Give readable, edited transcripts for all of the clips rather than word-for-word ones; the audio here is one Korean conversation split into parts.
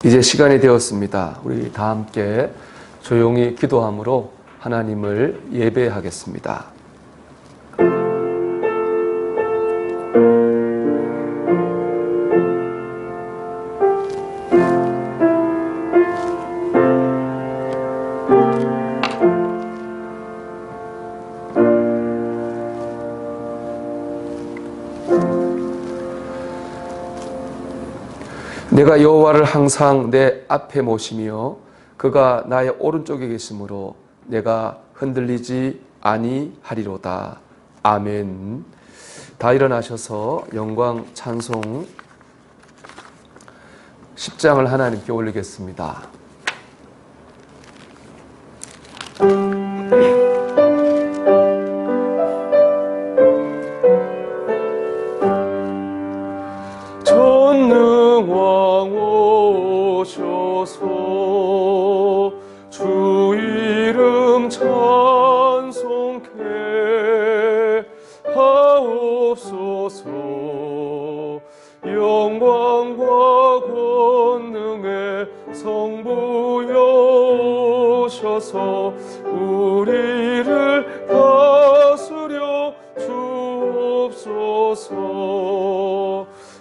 이제 시간이 되었습니다. 우리 다 함께 조용히 기도함으로 하나님을 예배하겠습니다. 내가 여호와를 항상 내 앞에 모시며 그가 나의 오른쪽에 계시므로 내가 흔들리지 아니하리로다. 아멘. 다 일어나셔서 영광 찬송 10장을 하나님께 올리겠습니다. 전능왕 오셔서 주 이름 찬송케 하옵소서. 영광과 권능의 성부여 오셔서 우리를 다스려 주옵소서.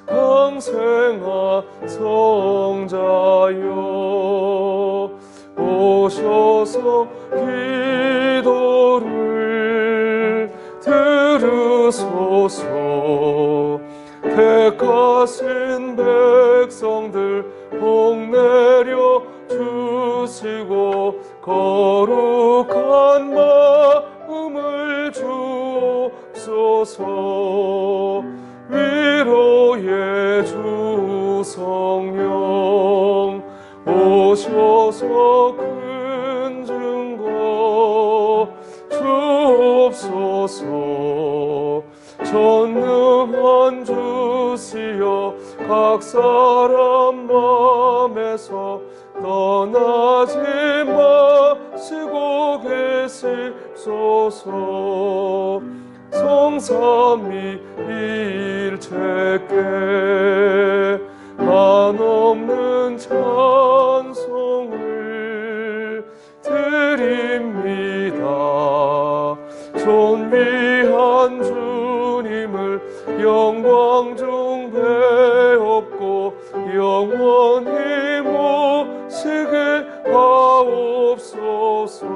강생아 성자여 오셔서 기도를 들으소서. 택하신 백성들 복 내려 주시고 거룩한 마음을 주옵소서. 위로의 주 성령 오셔서 큰 증거 주옵소서. 전능한 주시여 각 사람 맘에서 떠나지 마시고 계십소서. 성삼위 일체께 한없는 찬송을 드립니다. 존귀한 주님을 영광 중 배웠고 영원히 모시게 하옵소서.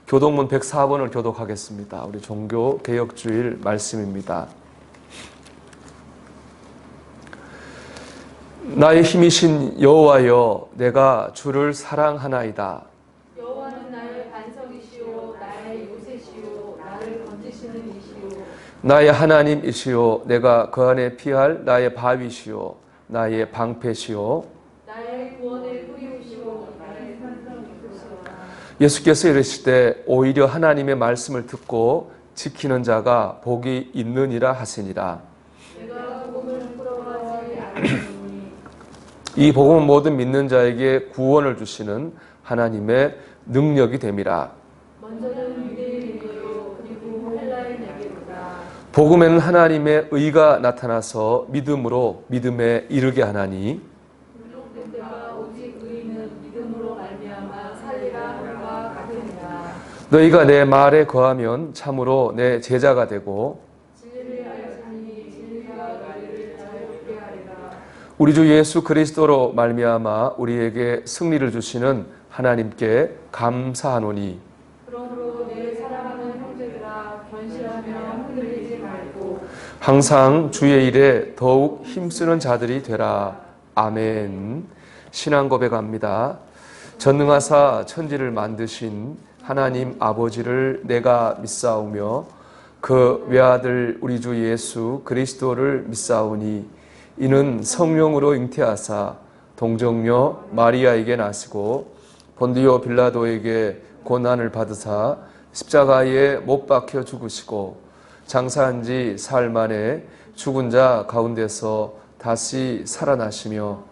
교독문 104번을 교독하겠습니다. 우리 종교개혁주일 말씀입니다. 나의 힘이신 여호와여, 내가 주를 사랑하나이다. 여호와는 나의 반석이시오, 나의 요새시오, 나를 건지시는 이시오. 나의 하나님이시오, 내가 그 안에 피할 나의 바위시오, 나의 방패시오. 나의 구원의 뿌리시오, 나의 산성이시오. 예수께서 이르시되 오히려 하나님의 말씀을 듣고 지키는 자가 복이 있느니라 하시니라. 내가 복음을 부끄러워하지 않으니 이 복음은 모든 믿는 자에게 구원을 주시는 하나님의 능력이 됨이라. 먼저는 유대인에게로 그리고 헬라인에게로다. 복음에는 하나님의 의가 나타나서 믿음으로 믿음에 이르게 하나니 율법된 자가 오직 의인은 믿음으로 말미암아 살리라 함과 같으니라. 너희가 내 말에 거하면 참으로 내 제자가 되고 진리를 알지니 진리가 너희를 자유롭게 하리라. 우리 주 예수 그리스도로 말미암아 우리에게 승리를 주시는 하나님께 감사하노니 그러므로 내 사랑하는 형제들아 견실하며 흔들리지 말고 항상 주의 일에 더욱 힘쓰는 자들이 되라. 아멘. 신앙 고백합니다. 전능하사 천지를 만드신 하나님 아버지를 내가 믿사오며 그 외아들 우리 주 예수 그리스도를 믿사오니 이는 성령으로 잉태하사 동정녀 마리아에게 나시고 본디오 빌라도에게 고난을 받으사 십자가에 못 박혀 죽으시고 장사한 지 사흘 만에 죽은 자 가운데서 다시 살아나시며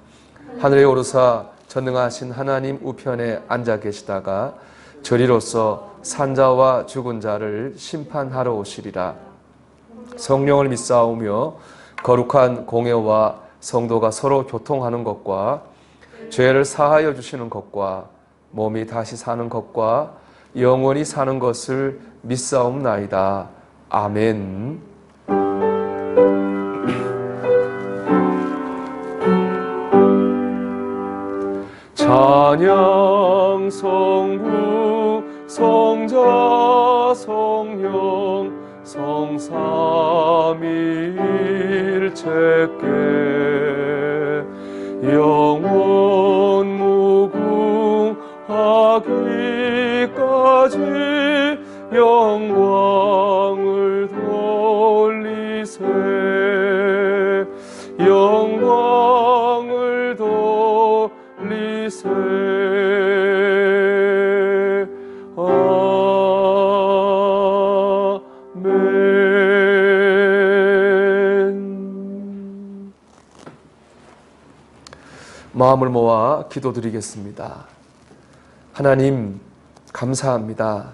하늘에 오르사 전능하신 하나님 우편에 앉아 계시다가 저리로서 산자와 죽은 자를 심판하러 오시리라. 성령을 믿사오며 거룩한 공예와 성도가 서로 교통하는 것과 죄를 사하여 주시는 것과 몸이 다시 사는 것과 영원히 사는 것을 믿사옵나이다. 아멘. 찬양 성부 성자 성령 성삼위일체께 영원 무궁하기까지 영광을 돌리세 영광을 돌리세 아멘. 마음을 모아 기도드리겠습니다. 하나님 감사합니다.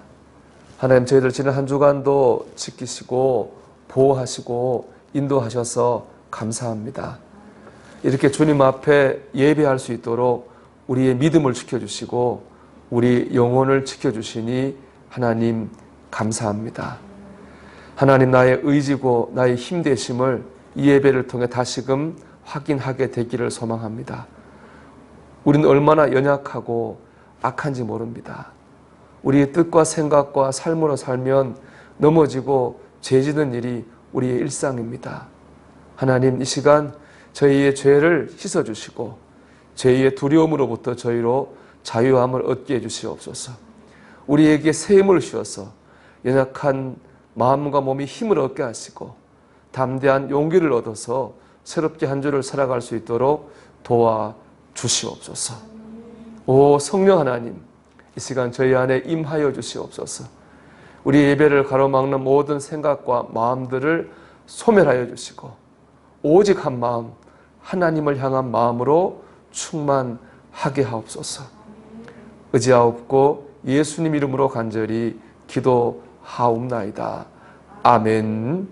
하나님 저희들 지난 한 주간도 지키시고 보호하시고 인도하셔서 감사합니다. 이렇게 주님 앞에 예배할 수 있도록 우리의 믿음을 지켜주시고 우리 영혼을 지켜주시니 하나님 감사합니다. 하나님 나의 의지고 나의 힘되심을 이 예배를 통해 다시금 확인하게 되기를 소망합니다. 우리는 얼마나 연약하고 악한지 모릅니다. 우리의 뜻과 생각과 삶으로 살면 넘어지고 죄지는 일이 우리의 일상입니다. 하나님 이 시간 저희의 죄를 씻어주시고 죄의 두려움으로부터 저희로 자유함을 얻게 해주시옵소서. 우리에게 새 힘을 주셔서 연약한 마음과 몸이 힘을 얻게 하시고 담대한 용기를 얻어서 새롭게 한 주를 살아갈 수 있도록 도와주시옵소서. 오 성령 하나님 이 시간 저희 안에 임하여 주시옵소서. 우리 예배를 가로막는 모든 생각과 마음들을 소멸하여 주시고 오직 한 마음 하나님을 향한 마음으로 충만하게 하옵소서. 의지하옵고 예수님 이름으로 간절히 기도하옵나이다. 아멘.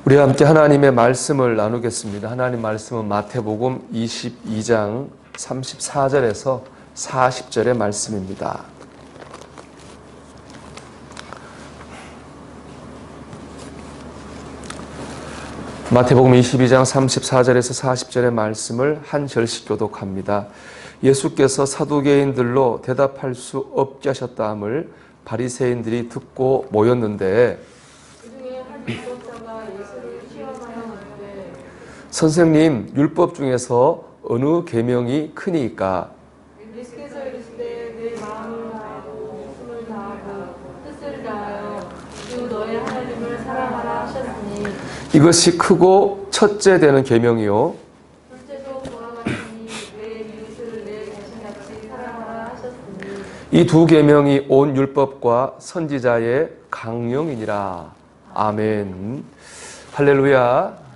우리 함께 하나님의 말씀을 나누겠습니다. 하나님 말씀은 마태복음 22장 34절에서 40절의 말씀입니다. 마태복음 22장 34절에서 40절의 말씀을 한 절씩 교독합니다. 예수께서 사두개인들로 대답할 수 없게 하셨다함을 바리새인들이 듣고 모였는데 선생님, 율법 중에서 어느 계명이 크니까? 예수께서 이르시되 내 마음을 다하고 숨을 다하고 뜻을 다하여 주 너의 하나님을 사랑하라 하셨으니 이것이 크고 첫째 되는 계명이요. 둘째도 그와 같으니 내 이웃을 내 자신같이 사랑하라 하셨으니 이 두 계명이 온 율법과 선지자의 강령이니라. 아멘. 할렐루야.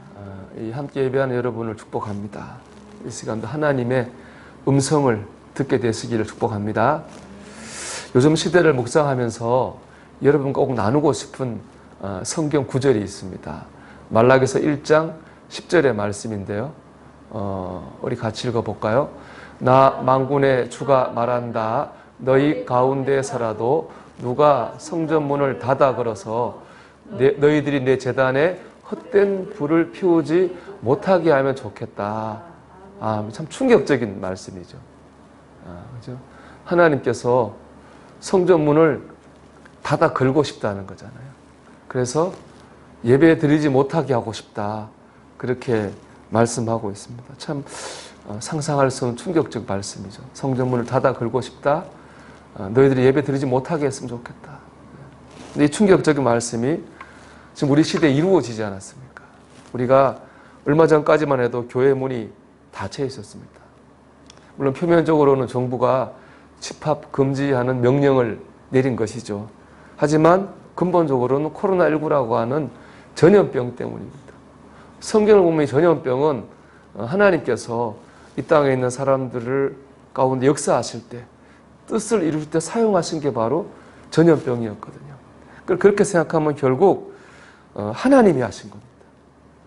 함께 예배하는 여러분을 축복합니다. 이 시간도 하나님의 음성을 듣게 되시기를 축복합니다. 요즘 시대를 묵상하면서 여러분과 꼭 나누고 싶은 성경 구절이 있습니다. 말라기서 1장 10절의 말씀인데요. 우리 같이 읽어볼까요? 나 만군의 주가 말한다. 너희 가운데서라도 누가 성전문을 닫아 걸어서 너희들이 내 제단에 헛된 불을 피우지 못하게 하면 좋겠다. 참 충격적인 말씀이죠. 그죠? 하나님께서 성전문을 닫아 걸고 싶다는 거잖아요. 그래서 예배 드리지 못하게 하고 싶다. 그렇게 말씀하고 있습니다. 참 상상할 수 없는 충격적 말씀이죠. 성전문을 닫아 걸고 싶다. 너희들이 예배 드리지 못하게 했으면 좋겠다. 근데 이 충격적인 말씀이 지금 우리 시대에 이루어지지 않았습니까? 우리가 얼마 전까지만 해도 교회 문이 닫혀 있었습니다. 물론 표면적으로는 정부가 집합 금지하는 명령을 내린 것이죠. 하지만 근본적으로는 코로나19라고 하는 전염병 때문입니다. 성경을 보면 이 전염병은 하나님께서 이 땅에 있는 사람들을 가운데 역사하실 때, 뜻을 이룰 때 사용하신 게 바로 전염병이었거든요. 그렇게 생각하면 결국 하나님이 하신 겁니다.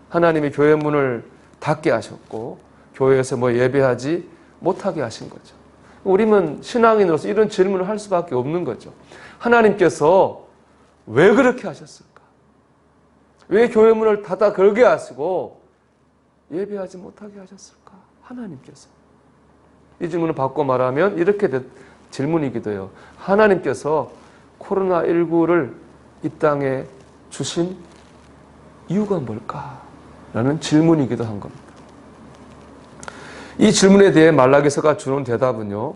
하나님이 교회 문을 닫게 하셨고 교회에서 예배하지 못하게 하신 거죠. 우리는 신앙인으로서 이런 질문을 할 수밖에 없는 거죠. 하나님께서 왜 그렇게 하셨을까? 왜 교회 문을 닫아 걸게 하시고 예배하지 못하게 하셨을까? 하나님께서. 이 질문을 바꿔 말하면 이렇게 질문이기도 해요. 하나님께서 코로나19를 이 땅에 주신 이유가 뭘까? 라는 질문이기도 한 겁니다. 이 질문에 대해 말라기서가 주는 대답은요,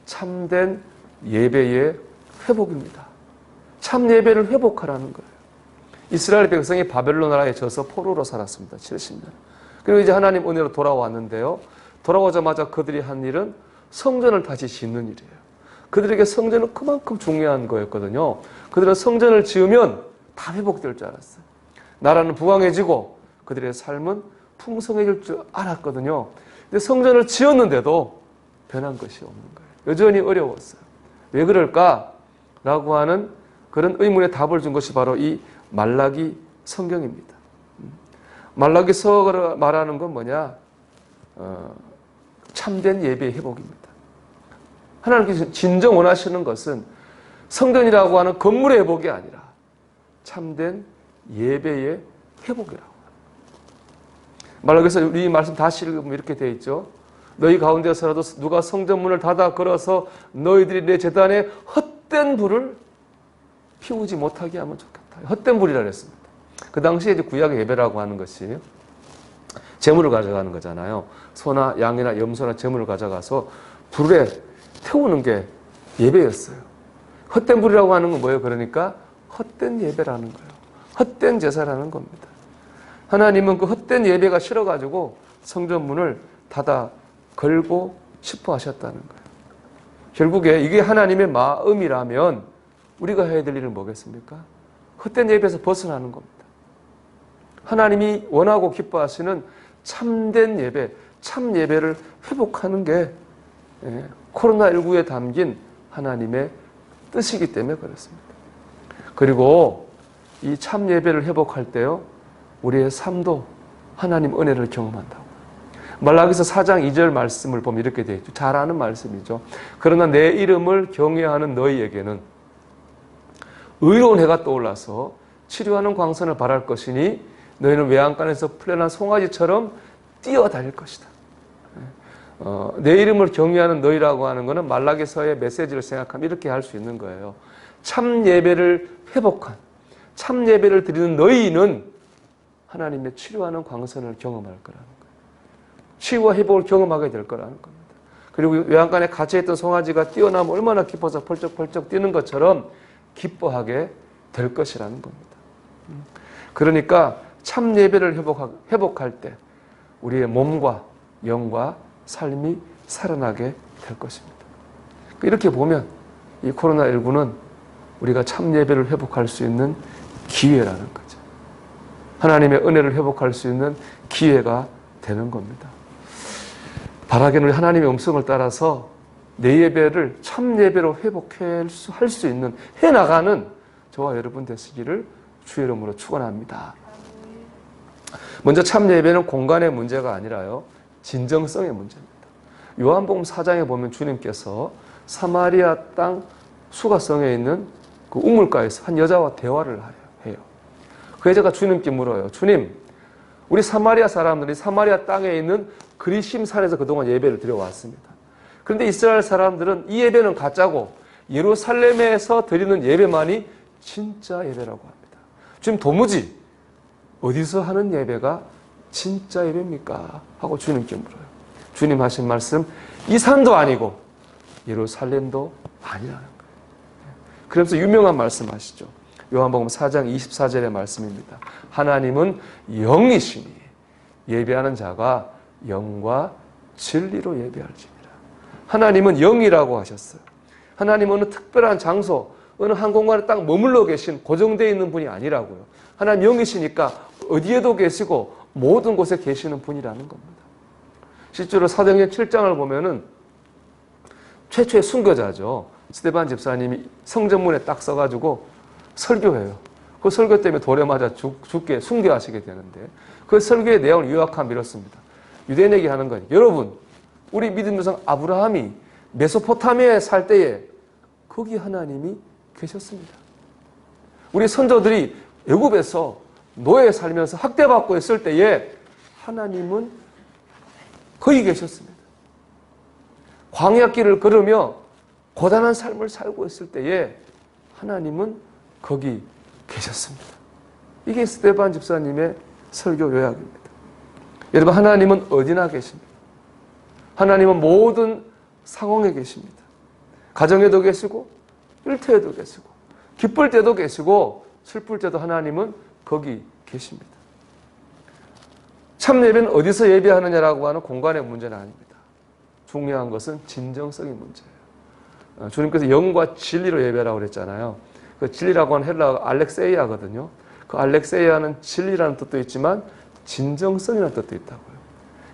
참된 예배의 회복입니다. 참 예배를 회복하라는 거예요. 이스라엘 백성이 바벨론 나라에 져서 포로로 살았습니다. 70년. 그리고 이제 하나님 은혜로 돌아왔는데요. 돌아오자마자 그들이 한 일은 성전을 다시 짓는 일이에요. 그들에게 성전은 그만큼 중요한 거였거든요. 그들은 성전을 지으면 다 회복될 줄 알았어요. 나라는 부강해지고 그들의 삶은 풍성해질 줄 알았거든요. 근데 성전을 지었는데도 변한 것이 없는 거예요. 여전히 어려웠어요. 왜 그럴까? 라고 하는 그런 의문에 답을 준 것이 바로 이 말라기 성경입니다. 말라기서가 말하는 건 뭐냐? 참된 예배의 회복입니다. 하나님께서 진정 원하시는 것은 성전이라고 하는 건물의 회복이 아니라 참된 예배의 회복이라고. 말라기서 이 말씀 다시 읽으면 이렇게 되어 있죠. 너희 가운데서라도 누가 성전문을 닫아 걸어서 너희들이 내 제단에 헛된 불을 피우지 못하게 하면 좋겠다. 헛된 불이라 그랬습니다. 그 당시에 이제 구약의 예배라고 하는 것이 제물을 가져가는 거잖아요. 소나 양이나 염소나 제물을 가져가서 불에 태우는 게 예배였어요. 헛된 불이라고 하는 건 뭐예요? 그러니까 헛된 예배라는 거예요. 헛된 제사라는 겁니다. 하나님은 그 헛된 예배가 싫어가지고 성전문을 닫아 걸고 싶어 하셨다는 거예요. 결국에 이게 하나님의 마음이라면 우리가 해야 될 일은 뭐겠습니까? 헛된 예배에서 벗어나는 겁니다. 하나님이 원하고 기뻐하시는 참된 예배, 참 예배를 회복하는 게 코로나19에 담긴 하나님의 뜻이기 때문에 그렇습니다. 그리고 이 참 예배를 회복할 때요, 우리의 삶도 하나님 은혜를 경험한다고. 말라기서 4장 2절 말씀을 보면 이렇게 되어 있죠. 잘 아는 말씀이죠. 그러나 내 이름을 경외하는 너희에게는 의로운 해가 떠올라서 치료하는 광선을 발할 것이니 너희는 외양간에서 풀려난 송아지처럼 뛰어다닐 것이다. 내 이름을 경외하는 너희라고 하는 것은 말라기서의 메시지를 생각하면 이렇게 할 수 있는 거예요. 참 예배를 회복한, 참 예배를 드리는 너희는 하나님의 치료하는 광선을 경험할 거라는 거예요. 치유와 회복을 경험하게 될 거라는 겁니다. 그리고 외양간에 갇혀있던 송아지가 뛰어나면 얼마나 기뻐서 펄쩍펄쩍 뛰는 것처럼 기뻐하게 될 것이라는 겁니다. 그러니까 참 예배를 회복할 때 우리의 몸과 영과 삶이 살아나게 될 것입니다. 이렇게 보면 이 코로나19는 우리가 참 예배를 회복할 수 있는 기회라는 거죠. 하나님의 은혜를 회복할 수 있는 기회가 되는 겁니다. 바라기는 하나님의 음성을 따라서 내 예배를 참 예배로 회복할 수 있는, 해나가는 저와 여러분 되시기를 주의 이름으로 축원합니다. 먼저 참 예배는 공간의 문제가 아니라요, 진정성의 문제입니다. 요한복음 4장에 보면 주님께서 사마리아 땅 수가성에 있는 그 우물가에서 한 여자와 대화를 해요. 그 여자가 주님께 물어요. 주님, 우리 사마리아 사람들이 사마리아 땅에 있는 그리심산에서 그동안 예배를 드려왔습니다. 그런데 이스라엘 사람들은 이 예배는 가짜고 예루살렘에서 드리는 예배만이 진짜 예배라고 합니다. 주님, 도무지 어디서 하는 예배가 진짜 예배입니까? 하고 주님께 물어요. 주님 하신 말씀, 이 산도 아니고 예루살렘도 아니라는 거예요. 그래서 유명한 말씀 하시죠. 요한복음 4장 24절의 말씀입니다. 하나님은 영이시니 예배하는 자가 영과 진리로 예배할지니라. 하나님은 영이라고 하셨어요. 하나님은 어느 특별한 장소, 어느 한 공간에 딱 머물러 계신 고정되어 있는 분이 아니라고요. 하나님 영이시니까 어디에도 계시고 모든 곳에 계시는 분이라는 겁니다. 실제로 사도행전 7장을 보면은 최초의 순교자죠. 스데반 집사님이 성전문에 딱 써가지고 설교해요. 그 설교 때문에 돌에 맞아 죽게 순교하시게 되는데 그 설교의 내용을 요약하면 이렇습니다. 유대인에게 하는 거예요. 여러분, 우리 믿음의 성 아브라함이 메소포타미아에 살 때에 거기 하나님이 계셨습니다. 우리 선조들이 애굽에서 노예에 살면서 학대받고 있을 때에 하나님은 거기 계셨습니다. 광야길을 걸으며 고단한 삶을 살고 있을 때에 하나님은 거기 계셨습니다. 이게 스데반 집사님의 설교 요약입니다. 여러분, 하나님은 어디나 계십니다. 하나님은 모든 상황에 계십니다. 가정에도 계시고 일터에도 계시고 기쁠 때도 계시고 슬플 때도 하나님은 거기 계십니다. 참 예배는 어디서 예배하느냐라고 하는 공간의 문제는 아닙니다. 중요한 것은 진정성의 문제예요. 주님께서 영과 진리로 예배라고 그랬잖아요. 그 진리라고 하는 헬라어가 알렉세이아거든요. 그 알렉세이아는 진리라는 뜻도 있지만 진정성이라는 뜻도 있다고요.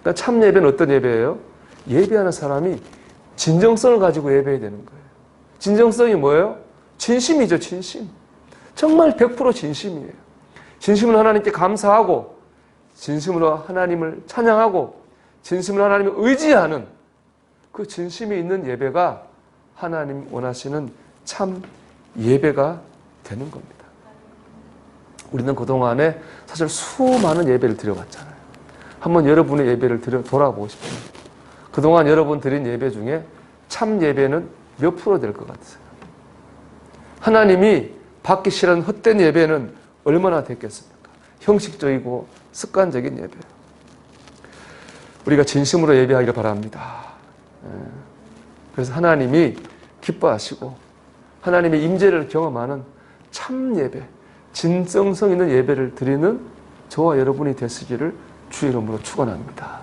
그러니까 참 예배는 어떤 예배예요? 예배하는 사람이 진정성을 가지고 예배해야 되는 거예요. 진정성이 뭐예요? 진심이죠, 진심. 정말 100% 진심이에요. 진심으로 하나님께 감사하고 진심으로 하나님을 찬양하고 진심으로 하나님을 의지하는 그 진심이 있는 예배가 하나님 원하시는 참 예배가 되는 겁니다. 우리는 그동안에 사실 수많은 예배를 드려왔잖아요. 한번 여러분의 예배를 돌아보고 싶어요. 그동안 여러분 드린 예배 중에 참 예배는 몇 프로 될 것 같으세요? 하나님이 받기 싫은 헛된 예배는 얼마나 됐겠습니까? 형식적이고 습관적인 예배예요. 우리가 진심으로 예배하기를 바랍니다. 그래서 하나님이 기뻐하시고 하나님의 임재를 경험하는 참 예배, 진정성 있는 예배를 드리는 저와 여러분이 되시기를 주의 이름으로 축원합니다.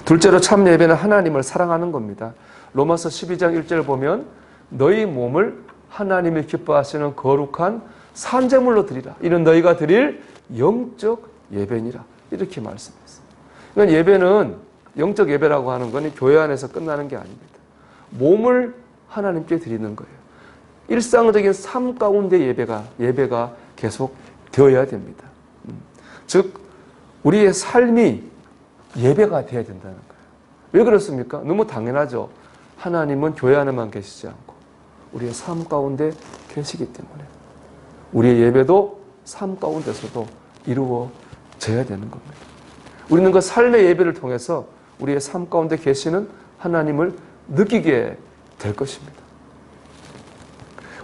둘째로 참 예배는 하나님을 사랑하는 겁니다. 로마서 12장 1절 보면 너희 몸을 하나님이 기뻐하시는 거룩한 산제물로 드리라. 이는 너희가 드릴 영적 예배니라. 이렇게 말씀했어요. 그러니까 예배는 영적 예배라고 하는 건 교회 안에서 끝나는 게 아닙니다. 몸을 하나님께 드리는 거예요. 일상적인 삶 가운데 예배가 계속 되어야 됩니다. 즉 우리의 삶이 예배가 되어야 된다는 거예요. 왜 그렇습니까? 너무 당연하죠. 하나님은 교회 안에만 계시지 않고 우리의 삶 가운데 계시기 때문에 우리의 예배도 삶 가운데서도 이루어져야 되는 겁니다. 우리는 그 삶의 예배를 통해서 우리의 삶 가운데 계시는 하나님을 느끼게 될 것입니다.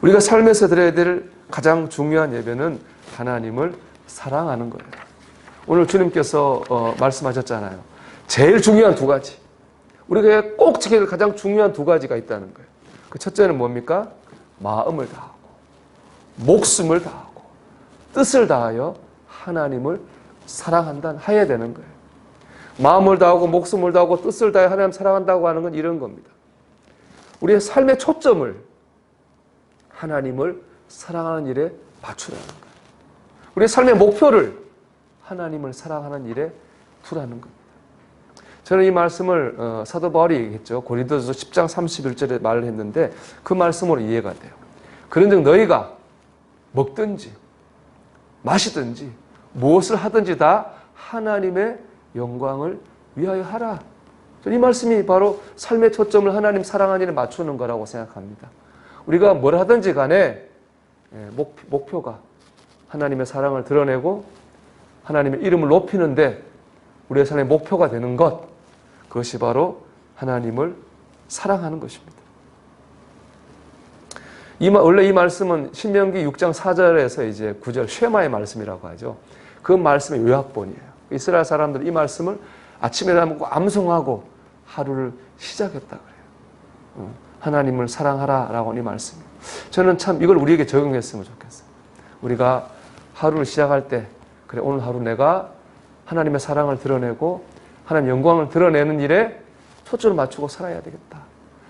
우리가 삶에서 드려야 될 가장 중요한 예배는 하나님을 사랑하는 거예요. 오늘 주님께서 말씀하셨잖아요. 제일 중요한 두 가지. 우리가 꼭 지켜야 될 가장 중요한 두 가지가 있다는 거예요. 그 첫째는 뭡니까? 마음을 다하고 목숨을 다하고 뜻을 다하여 하나님을 사랑해야 되는 거예요. 마음을 다하고 목숨을 다하고 뜻을 다하여 하나님 사랑한다고 하는 건 이런 겁니다. 우리의 삶의 초점을 하나님을 사랑하는 일에 맞추라는 거예요. 우리의 삶의 목표를 하나님을 사랑하는 일에 두라는 겁니다. 저는 이 말씀을 사도 바울이 얘기했죠. 고린도서 10장 31절에 말을 했는데 그 말씀으로 이해가 돼요. 그런즉 너희가 먹든지 마시든지 무엇을 하든지 다 하나님의 영광을 위하여 하라. 이 말씀이 바로 삶의 초점을 하나님 사랑하는 일에 맞추는 거라고 생각합니다. 우리가 뭘 하든지 간에 목표가 하나님의 사랑을 드러내고 하나님의 이름을 높이는데 우리의 삶의 목표가 되는 것, 그것이 바로 하나님을 사랑하는 것입니다. 원래 이 말씀은 신명기 6장 4절에서 이제 9절 쉐마의 말씀이라고 하죠. 그 말씀의 요약본이에요. 이스라엘 사람들은 이 말씀을 아침에 일어나고 암송하고 하루를 시작했다 그래요. 하나님을 사랑하라라고 하는 이 말씀입니다. 저는 참 이걸 우리에게 적용했으면 좋겠어요. 우리가 하루를 시작할 때, 그래, 오늘 하루 내가 하나님의 사랑을 드러내고 하나님의 영광을 드러내는 일에 초점을 맞추고 살아야 되겠다.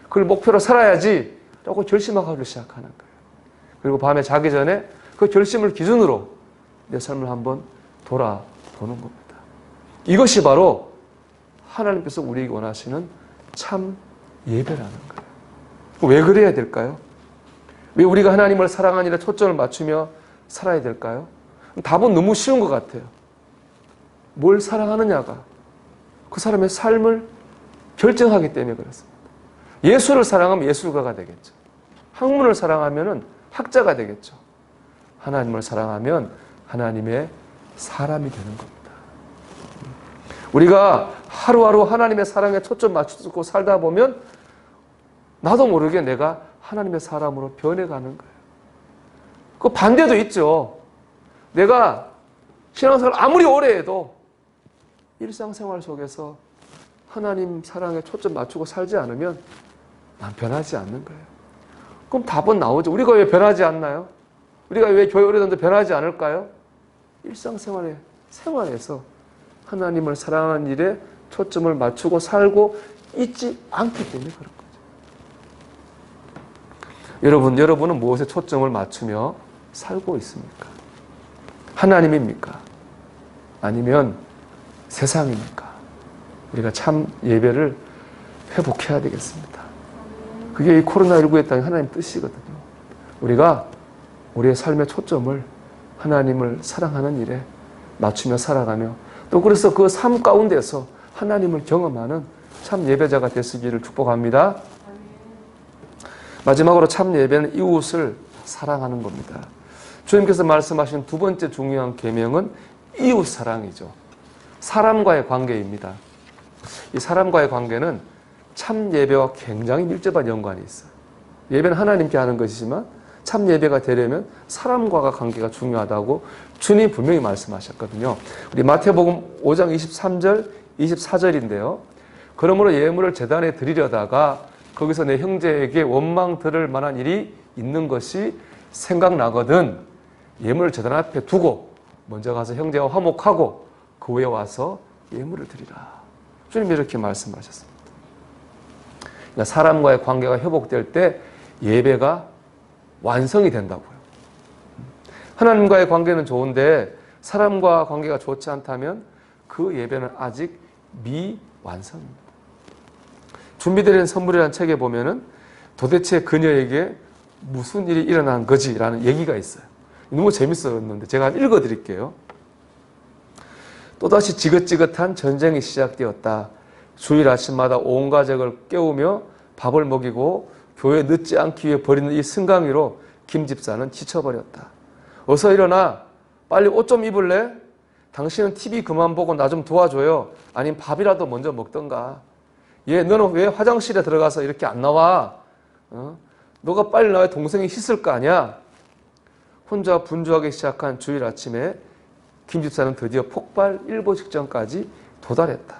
그걸 목표로 살아야지 라고 결심하고 하루를 시작하는 거예요. 그리고 밤에 자기 전에 그 결심을 기준으로 내 삶을 한번 돌아보는 겁니다. 이것이 바로 하나님께서 우리에게 원하시는 참 예배라는 거예요. 왜 그래야 될까요? 왜 우리가 하나님을 사랑하는 일에 초점을 맞추며 살아야 될까요? 답은 너무 쉬운 것 같아요. 뭘 사랑하느냐가 그 사람의 삶을 결정하기 때문에 그렇습니다. 예술을 사랑하면 예술가가 되겠죠. 학문을 사랑하면 학자가 되겠죠. 하나님을 사랑하면 하나님의 사람이 되는 겁니다. 우리가 하루하루 하나님의 사랑에 초점 맞추고 살다 보면 나도 모르게 내가 하나님의 사람으로 변해가는 거예요. 그 반대도 있죠. 내가 신앙생활 아무리 오래 해도 일상생활 속에서 하나님 사랑에 초점 맞추고 살지 않으면 난 변하지 않는 거예요. 그럼 답은 나오죠. 우리가 왜 변하지 않나요? 우리가 왜 교회 오래 다니는데 변하지 않을까요? 생활에서 하나님을 사랑하는 일에 초점을 맞추고 살고 있지 않기 때문에 그런 거죠. 여러분은 무엇에 초점을 맞추며 살고 있습니까? 하나님입니까? 아니면 세상입니까? 우리가 참 예배를 회복해야 되겠습니다. 그게 이 코로나19에 따른 하나님 뜻이거든요. 우리가 우리의 삶의 초점을 하나님을 사랑하는 일에 맞추며 살아가며 또 그래서 그 삶 가운데서 하나님을 경험하는 참 예배자가 되시기를 축복합니다. 마지막으로 참 예배는 이웃을 사랑하는 겁니다. 주님께서 말씀하신 두 번째 중요한 계명은 이웃 사랑이죠. 사람과의 관계입니다. 이 사람과의 관계는 참 예배와 굉장히 밀접한 연관이 있어요. 예배는 하나님께 하는 것이지만 참 예배가 되려면 사람과의 관계가 중요하다고 주님 분명히 말씀하셨거든요. 우리 마태복음 5장 23절, 24절인데요. 그러므로 예물을 제단에 드리려다가 거기서 내 형제에게 원망 들을 만한 일이 있는 것이 생각나거든 예물을 제단 앞에 두고 먼저 가서 형제와 화목하고 그 후에 와서 예물을 드리라. 주님이 이렇게 말씀하셨습니다. 그러니까 사람과의 관계가 회복될 때 예배가 완성이 된다고요. 하나님과의 관계는 좋은데 사람과 관계가 좋지 않다면 그 예배는 아직 미완성입니다. 준비되는 선물이라는 책에 보면은 도대체 그녀에게 무슨 일이 일어난 거지라는 얘기가 있어요. 너무 재밌었는데 제가 한번 읽어드릴게요. 또다시 지긋지긋한 전쟁이 시작되었다. 주일 아침마다 온 가족을 깨우며 밥을 먹이고 교회에 늦지 않기 위해 벌이는 이 승강이로 김 집사는 지쳐버렸다. 어서 일어나. 빨리 옷 좀 입을래? 당신은 TV 그만 보고 나 좀 도와줘요. 아니면 밥이라도 먼저 먹던가. 너는 왜 화장실에 들어가서 이렇게 안 나와? 너가 빨리 나와야 동생이 씻을 거 아니야? 혼자 분주하기 시작한 주일 아침에 김 집사는 드디어 폭발 일보 직전까지 도달했다.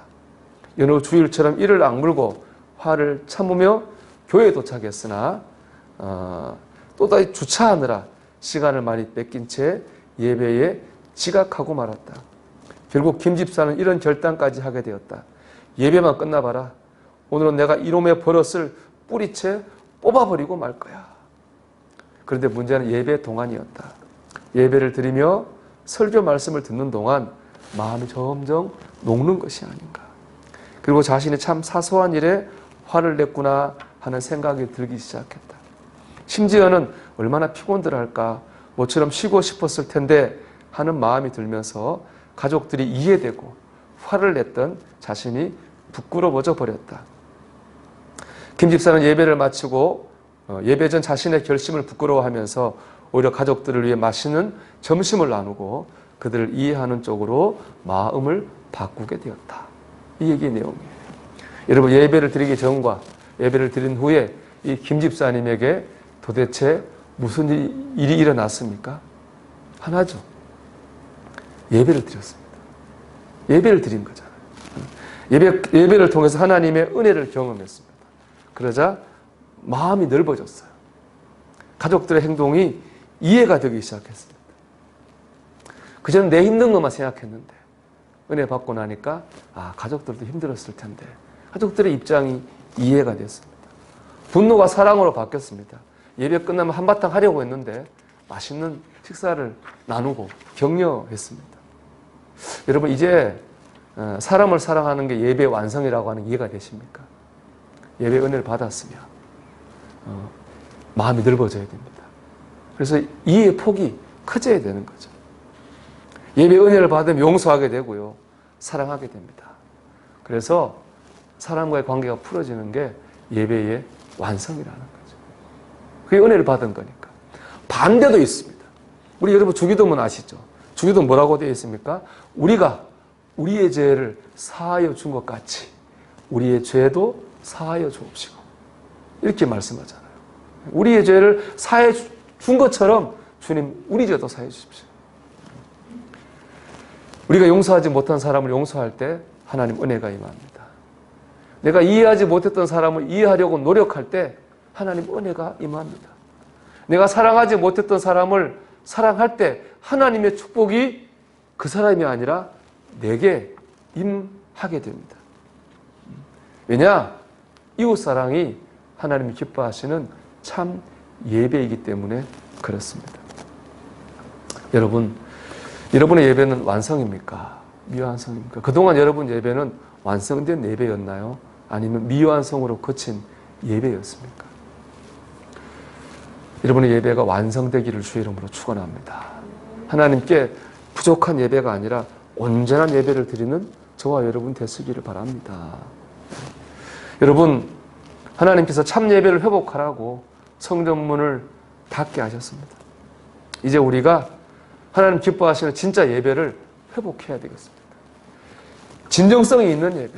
여느 주일처럼 이를 악물고 화를 참으며 교회에 도착했으나 또다시 주차하느라 시간을 많이 뺏긴 채 예배에 지각하고 말았다. 결국 김 집사는 이런 결단까지 하게 되었다. 예배만 끝나봐라. 오늘은 내가 이놈의 버릇을 뿌리채 뽑아버리고 말 거야. 그런데 문제는 예배 동안이었다. 예배를 드리며 설교 말씀을 듣는 동안 마음이 점점 녹는 것이 아닌가. 그리고 자신이 참 사소한 일에 화를 냈구나 하는 생각이 들기 시작했다. 심지어는 얼마나 피곤들할까, 모처럼 쉬고 싶었을 텐데 하는 마음이 들면서 가족들이 이해되고 화를 냈던 자신이 부끄러워져 버렸다. 김 집사는 예배를 마치고 예배 전 자신의 결심을 부끄러워하면서 오히려 가족들을 위해 맛있는 점심을 나누고 그들을 이해하는 쪽으로 마음을 바꾸게 되었다. 이 얘기의 내용이에요. 여러분, 예배를 드리기 전과 예배를 드린 후에 이 김 집사님에게 도대체 무슨 일이 일어났습니까? 하나죠. 예배를 드렸습니다. 예배를 드린 거잖아요. 예배를 통해서 하나님의 은혜를 경험했습니다. 그러자 마음이 넓어졌어요. 가족들의 행동이 이해가 되기 시작했습니다. 그전엔 내 힘든 것만 생각했는데 은혜 받고 나니까 가족들도 힘들었을 텐데 가족들의 입장이 이해가 됐습니다. 분노가 사랑으로 바뀌었습니다. 예배 끝나면 한바탕 하려고 했는데 맛있는 식사를 나누고 격려했습니다. 여러분 이제 사람을 사랑하는 게 예배의 완성이라고 하는 이해가 되십니까? 예배 은혜를 받았으면 마음이 넓어져야 됩니다. 그래서 이해의 폭이 커져야 되는 거죠. 예배 은혜를 받으면 용서하게 되고요. 사랑하게 됩니다. 그래서 사람과의 관계가 풀어지는 게 예배의 완성이라는 거죠. 그게 은혜를 받은 거니까. 반대도 있습니다. 우리 여러분 주기도문 아시죠? 주기도 뭐라고 되어 있습니까? 우리가 우리의 죄를 사하여 준 것 같이 우리의 죄도 사하여 주옵시고 이렇게 말씀하잖아요. 우리의 죄를 사해 준 것처럼 주님 우리 죄도 사해 주십시오. 우리가 용서하지 못한 사람을 용서할 때 하나님 은혜가 임합니다. 내가 이해하지 못했던 사람을 이해하려고 노력할 때 하나님 은혜가 임합니다. 내가 사랑하지 못했던 사람을 사랑할 때 하나님의 축복이 그 사람이 아니라 내게 임하게 됩니다. 왜냐? 이웃사랑이 하나님이 기뻐하시는 참 예배이기 때문에 그렇습니다. 여러분의 예배는 완성입니까? 미완성입니까? 그동안 여러분 예배는 완성된 예배였나요? 아니면 미완성으로 거친 예배였습니까? 여러분의 예배가 완성되기를 주의 이름으로 축원합니다. 하나님께 부족한 예배가 아니라 온전한 예배를 드리는 저와 여러분 되시기를 바랍니다. 여러분, 하나님께서 참 예배를 회복하라고 성전문을 닫게 하셨습니다. 이제 우리가 하나님 기뻐하시는 진짜 예배를 회복해야 되겠습니다. 진정성이 있는 예배,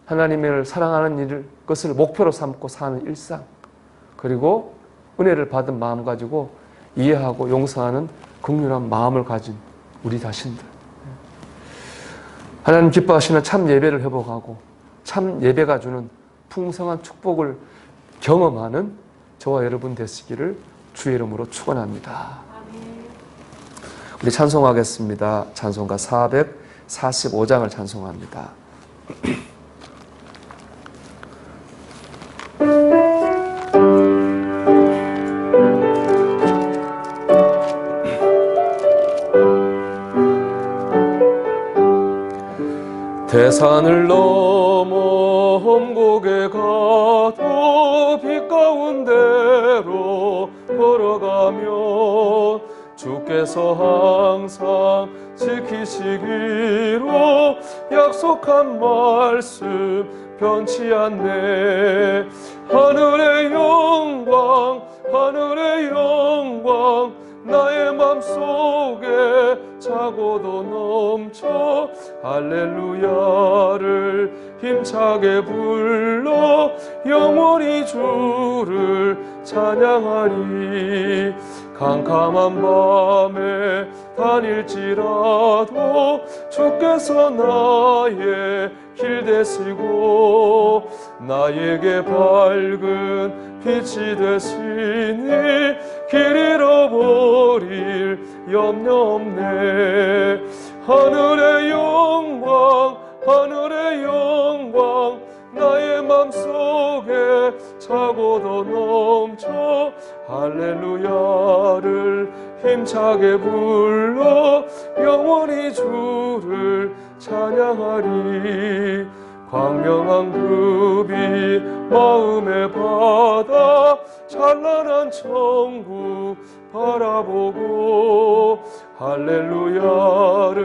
하나님을 사랑하는 것을 목표로 삼고 사는 일상, 그리고 은혜를 받은 마음 가지고 이해하고 용서하는 긍휼한 마음을 가진 우리 자신들, 하나님 기뻐하시는 참 예배를 회복하고 참 예배가 주는 풍성한 축복을 경험하는 저와 여러분 되시기를 주의 이름으로 축원합니다. 우리 찬송하겠습니다. 찬송가 445장을 찬송합니다. 대산을 넘어 험곡에 가도 빛 가운데로 걸어가며 주께서 항상 지키시기로 약속한 말씀 변치 않네. 하늘의 영광 나의 맘속에 차고도 넘쳐 할렐루야를 힘차게 불러 영원히 주를 찬양하리. 캄캄한 밤에 다닐지라도 주께서 나의 길 되시고 나에게 밝은 빛이 되시니 길 잃어버릴 염려 없네. 하늘의 영광 나의 맘속에 차고도 넘쳐 할렐루야를 힘차게 불러 영원히 주를 찬양하리. 광명한 그 빛 마음에 받아 찬란한 천국 바라보고 할렐루야를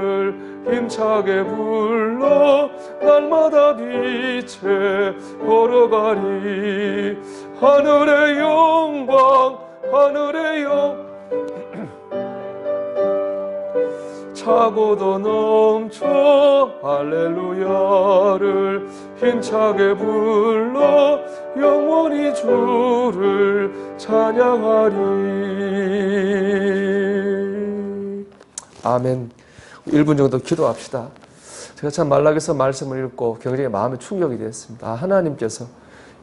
힘차게 불러 날마다 빛에 걸어가리. 하늘의 영광 차고도 넘쳐 할렐루야를 힘차게 불러 영원히 주를 찬양하리. 아멘. 1분 정도 기도합시다. 제가 참 말락에서 말씀을 읽고 굉장히 마음에 충격이 됐습니다. 하나님께서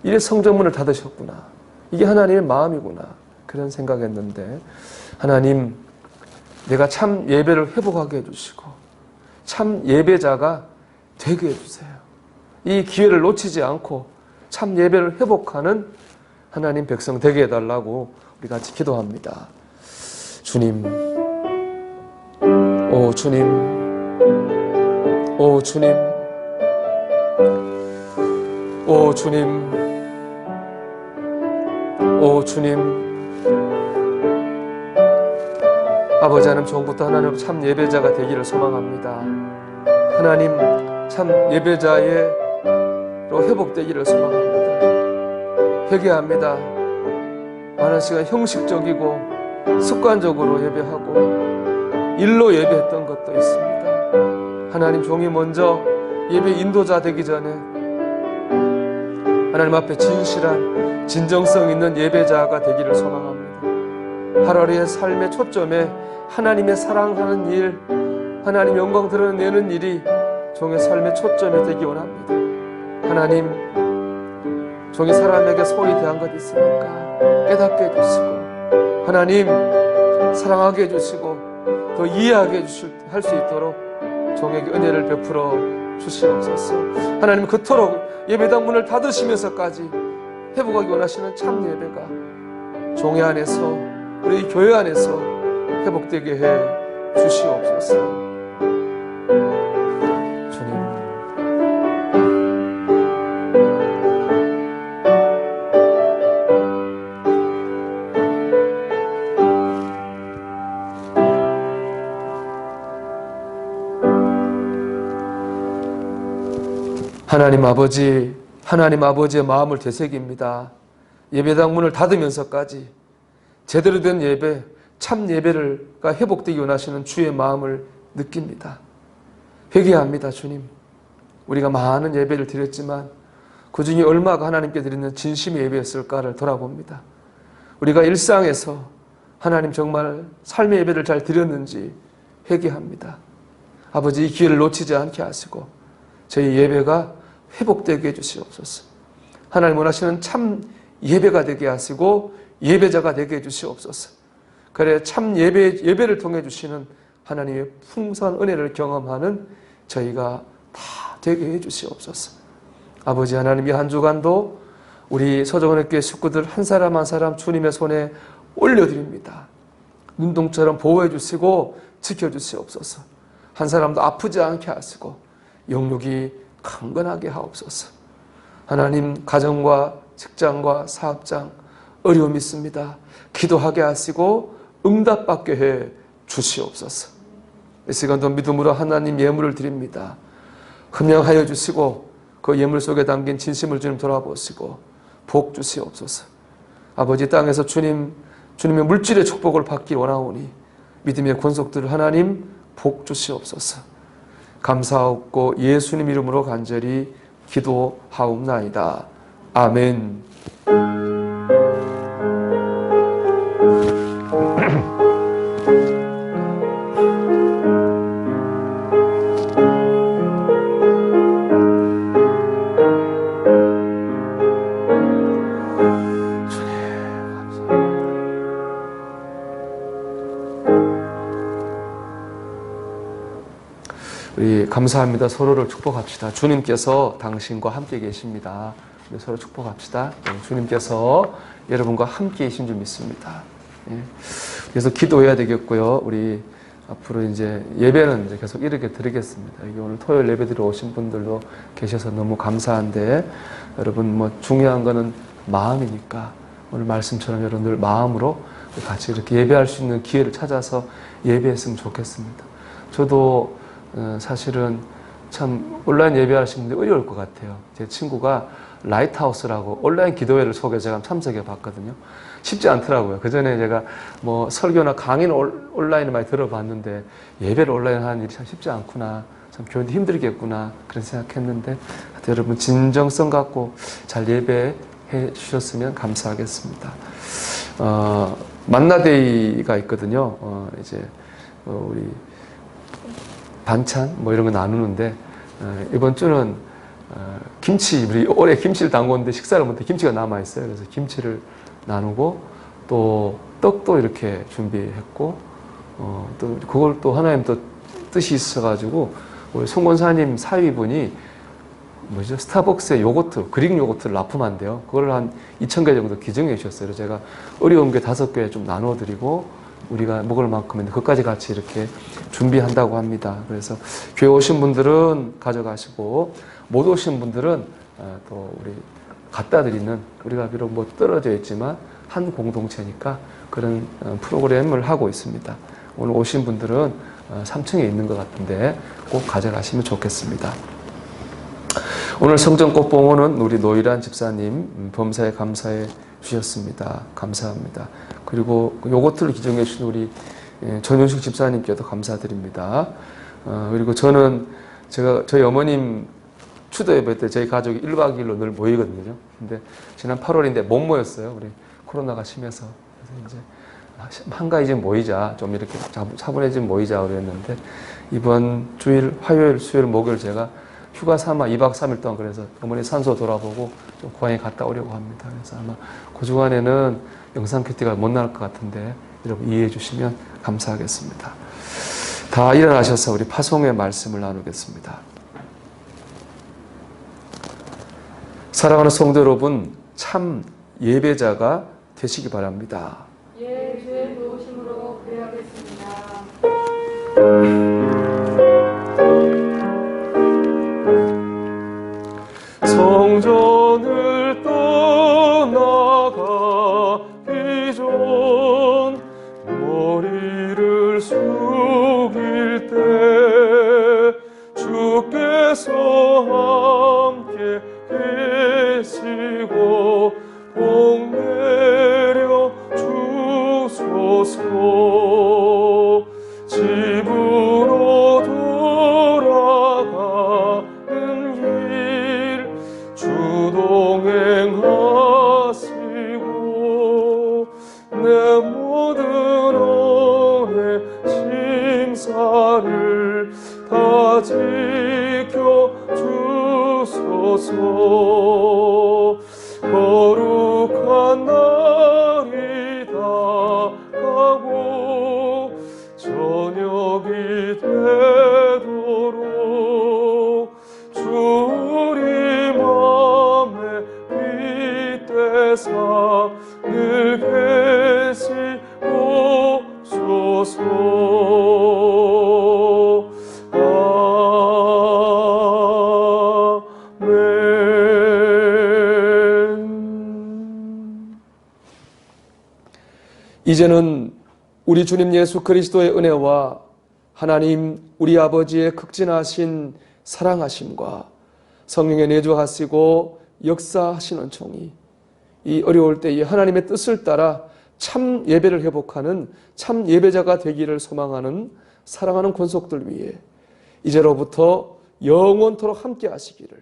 이래 성전문을 닫으셨구나. 이게 하나님의 마음이구나. 그런 생각했는데 하나님 내가 참 예배를 회복하게 해주시고 참 예배자가 되게 해주세요. 이 기회를 놓치지 않고 참 예배를 회복하는 하나님 백성 되게 해달라고 우리 같이 기도합니다. 주님, 오 주님, 오 주님, 오 주님, 오 주님. 아버지 하나님, 처음부터 하나님 참 예배자가 되기를 소망합니다. 하나님 참 예배자로 회복되기를 소망합니다. 회개합니다. 많은 시간 형식적이고 습관적으로 예배하고 일로 예배했던 것도 있습니다. 하나님 종이 먼저 예배 인도자 되기 전에 하나님 앞에 진실한 진정성 있는 예배자가 되기를 소망합니다. 하루의 삶의 초점에 하나님의 사랑하는 일, 하나님 영광 드러내는 일이 종의 삶의 초점이 되기 원합니다. 하나님, 종이 사람에게 소홀히 대한 것 있습니까? 깨닫게 해주시고 하나님 사랑하게 해주시고 더 이해하게 할 수 있도록 종에게 은혜를 베풀어 주시옵소서. 하나님 그토록 예배당 문을 닫으시면서까지 회복하기 원하시는 참 예배가 종의 안에서 우리 교회 안에서 회복되게 해 주시옵소서. 주님, 하나님 아버지의 마음을 되새깁니다. 예배당 문을 닫으면서까지 제대로 된 예배, 참 예배가 회복되기 원하시는 주의 마음을 느낍니다. 회개합니다. 주님, 우리가 많은 예배를 드렸지만 그 중에 얼마가 하나님께 드리는 진심의 예배였을까를 돌아봅니다. 우리가 일상에서 하나님 정말 삶의 예배를 잘 드렸는지 회개합니다. 아버지, 이 기회를 놓치지 않게 하시고 저희 예배가 회복되게 해주시옵소서. 하나님 원하시는 참 예배가 되게 하시고 예배자가 되게 해주시옵소서. 그래 참 예배를 통해 주시는 하나님의 풍성한 은혜를 경험하는 저희가 다 되게 해주시옵소서. 아버지 하나님, 이 한 주간도 우리 서정원교회 식구들 한 사람 한 사람 주님의 손에 올려드립니다. 눈동처럼 보호해 주시고 지켜주시옵소서. 한 사람도 아프지 않게 하시고 영육이 강건하게 하옵소서. 하나님, 가정과 직장과 사업장 어려움 있습니다. 기도하게 하시고 응답받게 해 주시옵소서. 이 시간도 믿음으로 하나님 예물을 드립니다. 흠양하여 주시고 그 예물 속에 담긴 진심을 주님 돌아보시고 복 주시옵소서. 아버지, 땅에서 주님의 물질의 축복을 받기 원하오니 믿음의 권속들을 하나님 복 주시옵소서. 감사하옵고 예수님 이름으로 간절히 기도하옵나이다. 아멘. 우리 감사합니다. 서로를 축복합시다. 주님께서 당신과 함께 계십니다. 우리 서로 축복합시다. 주님께서 여러분과 함께 계신 줄 믿습니다. 그래서 기도해야 되겠고요. 우리 앞으로 이제 예배는 이제 계속 이렇게 드리겠습니다. 오늘 토요일 예배 드리러 오신 분들도 계셔서 너무 감사한데, 여러분 뭐 중요한 거는 마음이니까 오늘 말씀처럼 여러분들 마음으로 같이 이렇게 예배할 수 있는 기회를 찾아서 예배했으면 좋겠습니다. 저도 사실은 참 온라인 예배하시는 분들 어려울 것 같아요. 제 친구가 라이트하우스라고 온라인 기도회를 속에 제가 참석해 봤거든요. 쉽지 않더라고요. 그 전에 제가 뭐 설교나 강의는 온라인을 많이 들어봤는데 예배를 온라인 하는 일이 참 쉽지 않구나. 참 교회도 힘들겠구나. 그런 생각했는데 여러분 진정성 갖고 잘 예배해 주셨으면 감사하겠습니다. 만나데이가 있거든요. 우리 반찬 뭐 이런 거 나누는데 이번 주는 김치, 우리 올해 김치를 담궜는데 식사를 못해 김치가 남아 있어요. 그래서 김치를 나누고 또 떡도 이렇게 준비했고 또 그걸 또 하나님 또 뜻이 있어가지고 우리 송 권사님 사위분이 뭐죠? 스타벅스의 요거트, 그릭 요거트를 납품한대요. 그걸 한 2,000개 정도 기증해 주셨어요. 그래서 제가 어려운 게 5개 좀 나눠드리고 우리가 먹을 만큼은 그것까지 같이 이렇게 준비한다고 합니다. 그래서 교회 오신 분들은 가져가시고 못 오신 분들은 또 우리 갖다 드리는, 우리가 비록 뭐 떨어져 있지만 한 공동체니까 그런 프로그램을 하고 있습니다. 오늘 오신 분들은 3층에 있는 것 같은데 꼭 가져가시면 좋겠습니다. 오늘 성전꽃봉오는 우리 노일한 집사님 범사에 감사해 주셨습니다. 감사합니다. 그리고 요거트를 기증해 주신 우리 전윤식 집사님께도 감사드립니다. 그리고 저희 어머님 추도 예배 때 저희 가족이 1박 2일로 늘 모이거든요. 근데 지난 8월인데 못 모였어요. 우리 코로나가 심해서. 그래서 이제 한가위 좀 모이자, 좀 이렇게 차분해지면 모이자 그랬는데 이번 주일, 화요일, 수요일, 목요일 제가 휴가 삼아 2박 3일 동안 그래서 어머니 산소 돌아보고 좀 고향에 갔다 오려고 합니다. 그래서 아마 그 주간에는 영상 큐티가 못 나올 것 같은데 여러분 이해해 주시면 감사하겠습니다. 다 일어나셔서 우리 파송의 말씀을 나누겠습니다. 사랑하는 성도 여러분, 참 예배자가 되시기 바랍니다. 예, 주의 도우심으로 그래야겠습니다. 성전을 떠나가기 전 머리를 숙일 때 주께서 함께 계시고 복 내려 주소서. 집으로 돌아가는 길 주동행하시고 내 모든 은혜 심사를 다 지켜 주소서. 거룩한 날이 다가고 저녁이 되도록 주 우리 맘에 빛대사 늘 계시고 소서. 아멘. 이제는 우리 주님 예수 그리스도의 은혜와 하나님 우리 아버지의 극진하신 사랑하심과 성령의 내주하시고 역사하시는 총이 이 어려울 때에 하나님의 뜻을 따라 참 예배를 회복하는 참 예배자가 되기를 소망하는 사랑하는 권속들 위해 이제로부터 영원토록 함께 하시기를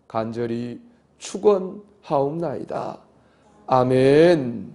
간절히 축원하옵나이다. 아멘.